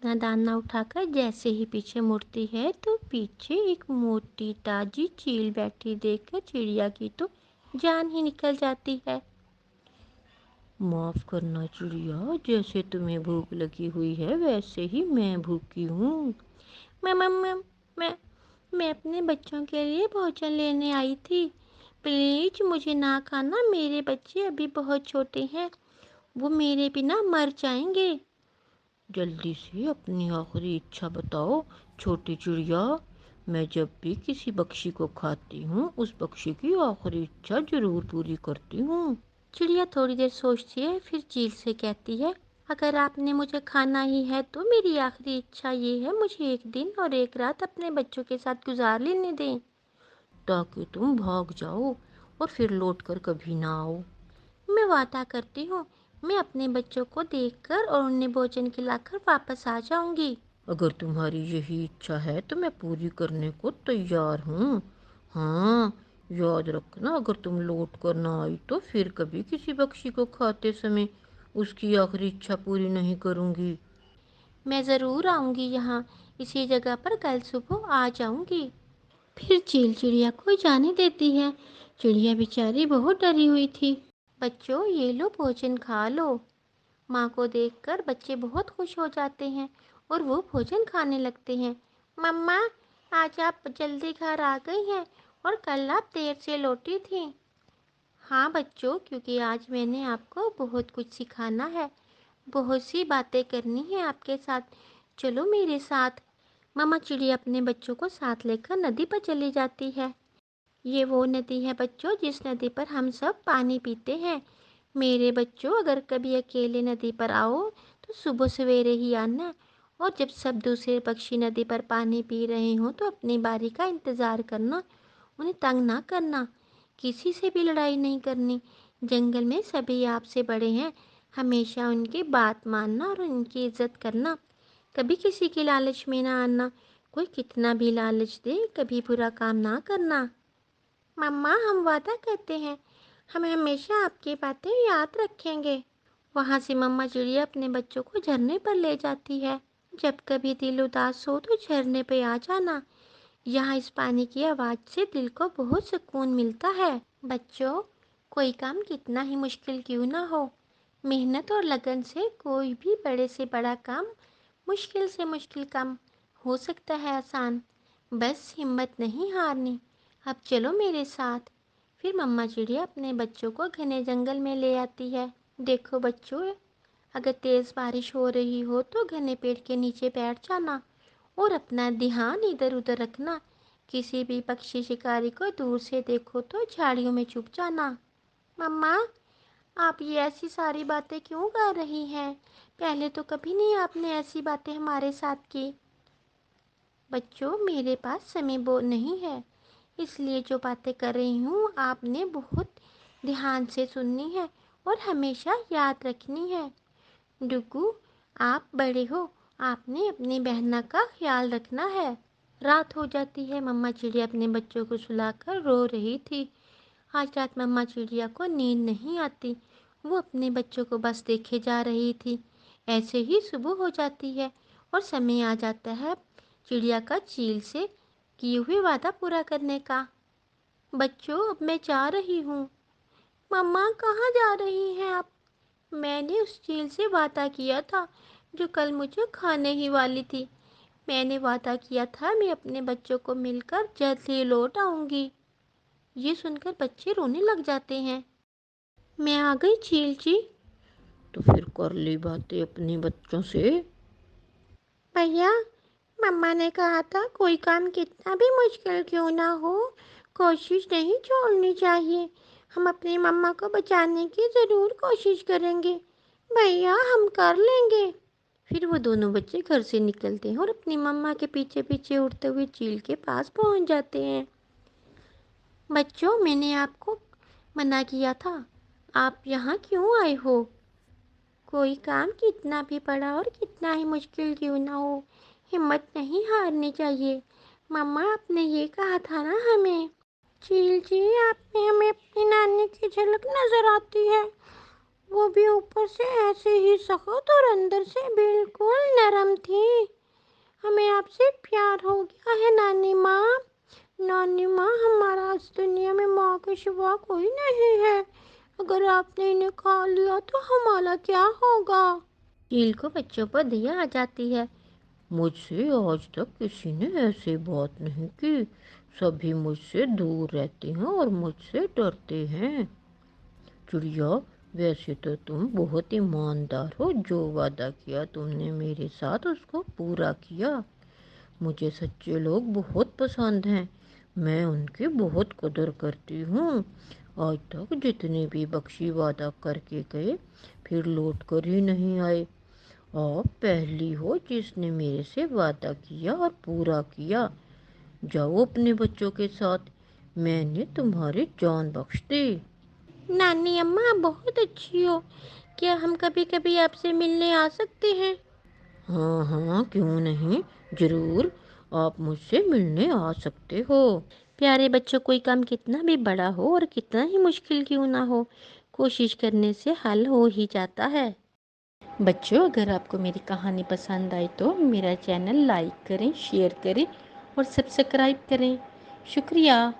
अपना दाना उठाकर जैसे ही पीछे मुड़ती है तो पीछे एक मोटी ताजी चील बैठी देखकर चिड़िया की तो जान ही निकल जाती है। माफ करना चिड़िया, जैसे तुम्हें भूख लगी हुई है वैसे ही मैं भूखी हूँ। मैं मैं मैं मैं मैं अपने बच्चों के लिए भोजन लेने आई थी। प्लीज मुझे ना खाना, मेरे बच्चे अभी बहुत छोटे हैं, वो मेरे बिना मर जाएंगे। जल्दी से अपनी आखिरी इच्छा बताओ छोटी चिड़िया। मैं जब भी किसी पक्षी को खाती हूँ उस पक्षी की आखिरी इच्छा जरूर पूरी करती हूँ। चिड़िया थोड़ी देर सोचती है, फिर चील से कहती है, अगर आपने मुझे खाना ही है तो मेरी आखिरी इच्छा ये है, मुझे एक दिन और एक रात अपने बच्चों के साथ गुजार लेने दें, ताकि तुम भाग जाओ और फिर लौट कर कभी ना आओ। मैं वादा करती हूँ, मैं अपने बच्चों को देखकर और उन्हें भोजन खिलाकर वापस आ जाऊंगी। अगर तुम्हारी यही इच्छा है तो मैं पूरी करने को तैयार हूँ। हाँ, याद रखना, अगर तुम लौट कर ना आई तो फिर कभी किसी पक्षी को खाते समय उसकी आखिरी इच्छा पूरी नहीं करूँगी। मैं ज़रूर आऊँगी यहाँ, इसी जगह पर कल सुबह आ जाऊँगी। फिर चील चिड़िया को जाने देती है। चिड़िया बेचारी बहुत डरी हुई थी। बच्चों, ये लो भोजन खा लो। माँ को देखकर बच्चे बहुत खुश हो जाते हैं और वो भोजन खाने लगते हैं। मम्मा, आज आप जल्दी घर आ गई हैं और कल आप देर से लौटी थी। हाँ बच्चों, क्योंकि आज मैंने आपको बहुत कुछ सिखाना है, बहुत सी बातें करनी है आपके साथ। चलो मेरे साथ। मामा चिड़िया अपने बच्चों को साथ लेकर नदी पर चली जाती है। ये वो नदी है बच्चों जिस नदी पर हम सब पानी पीते हैं। मेरे बच्चों, अगर कभी अकेले नदी पर आओ तो सुबह सवेरे ही आना, और जब सब दूसरे पक्षी नदी पर पानी पी रहे हों तो अपनी बारी का इंतज़ार करना, उन्हें तंग ना करना, किसी से भी लड़ाई नहीं करनी। जंगल में सभी आपसे बड़े हैं, हमेशा उनकी बात मानना और उनकी इज्जत करना, कभी किसी की लालच में ना आना। कोई कितना भी लालच दे, कभी बुरा काम ना करना। मम्मा, हम वादा करते हैं, हम हमेशा आपकी बातें याद रखेंगे। वहाँ से मम्मा चिड़िया अपने बच्चों को झरने पर ले जाती है। जब कभी दिल उदास हो तो झरने पे आ जाना, यहाँ इस पानी की आवाज़ से दिल को बहुत सुकून मिलता है। बच्चों, कोई काम कितना ही मुश्किल क्यों ना हो, मेहनत और लगन से कोई भी बड़े से बड़ा काम, मुश्किल से मुश्किल काम हो सकता है आसान। बस हिम्मत नहीं हारनी। अब चलो मेरे साथ। फिर मम्मा चिड़िया अपने बच्चों को घने जंगल में ले आती है। देखो बच्चों, अगर तेज़ बारिश हो रही हो तो घने पेड़ के नीचे बैठ जाना और अपना ध्यान इधर उधर रखना। किसी भी पक्षी शिकारी को दूर से देखो तो झाड़ियों में छुप जाना। मम्मा, आप ये ऐसी सारी बातें क्यों कर रही हैं? पहले तो कभी नहीं आपने ऐसी बातें हमारे साथ की। बच्चों, मेरे पास समय वो नहीं है, इसलिए जो बातें कर रही हूँ आपने बहुत ध्यान से सुननी है और हमेशा याद रखनी है। डुगू, आप बड़े हो, आपने अपनी बहना का ख्याल रखना है। रात हो जाती है। मम्मा चिड़िया अपने बच्चों को सुलाकर रो रही थी। आज रात मम्मा चिड़िया को नींद नहीं आती, वो अपने बच्चों को बस देखे जा रही थी। ऐसे ही सुबह हो जाती है और समय आ जाता है चिड़िया का चील से किए हुए वादा पूरा करने का। बच्चों, अब मैं जा रही हूँ। मम्मा, कहाँ जा रही हैं आप? मैंने उस चील से वादा किया था जो कल मुझे खाने ही वाली थी। मैंने वादा किया था मैं अपने बच्चों को मिलकर जल्द ही लौट आऊंगी। ये सुनकर बच्चे रोने लग जाते हैं। मैं आ गई चील जी। तो फिर कर ली बातें अपने बच्चों से। भैया, मम्मा ने कहा था कोई काम कितना भी मुश्किल क्यों ना हो, कोशिश नहीं छोड़नी चाहिए। हम अपनी मम्मा को बचाने की ज़रूर कोशिश करेंगे। भैया, हम कर लेंगे। फिर वो दोनों बच्चे घर से निकलते हैं और अपनी मम्मा के पीछे पीछे उड़ते हुए चील के पास पहुंच जाते हैं। बच्चों, मैंने आपको मना किया था, आप यहाँ क्यों आए हो? कोई काम कितना भी बड़ा और कितना ही मुश्किल क्यों ना हो, हिम्मत नहीं हारनी चाहिए। मम्मा, आपने ये कहा था ना हमें। चील जी, आप में हमें अपनी नानी की झलक नजर आती है। वो भी ऊपर से ऐसे ही सख्त और अंदर से बिल्कुल नरम थी। हमें आपसे प्यार हो गया है नानी माँ। नानी माँ, हमारा इस दुनिया में माँ के सिवा कोई नहीं है। अगर आपने इन्हें खा लिया तो हमारा क्या होगा? चील को बच्चों पर दया आ जाती है। मुझसे आज तक किसी ने ऐसी बात नहीं की। सभी मुझसे दूर रहते हैं और मुझसे डरते हैं। चिड़िया, वैसे तो तुम बहुत ईमानदार हो। जो वादा किया तुमने मेरे साथ उसको पूरा किया। मुझे सच्चे लोग बहुत पसंद हैं। मैं उनकी बहुत कदर करती हूँ। आज तक जितने भी पक्षी वादा करके गए फिर लौट कर ही नहीं आए। आप पहली हो जिसने मेरे से वादा किया और पूरा किया। जाओ अपने बच्चों के साथ, मैंने तुम्हारी जान बख्श दी। नानी अम्मा, आप बहुत अच्छी हो। क्या हम कभी कभी आपसे मिलने आ सकते हैं? हाँ हाँ, क्यों नहीं, जरूर। आप मुझसे मिलने आ सकते हो। प्यारे बच्चों, कोई काम कितना भी बड़ा हो और कितना ही मुश्किल क्यों ना हो, कोशिश करने से हल हो ही जाता है। बच्चों, अगर आपको मेरी कहानी पसंद आई तो मेरा चैनल लाइक करें, शेयर करें और सब्सक्राइब करें। शुक्रिया।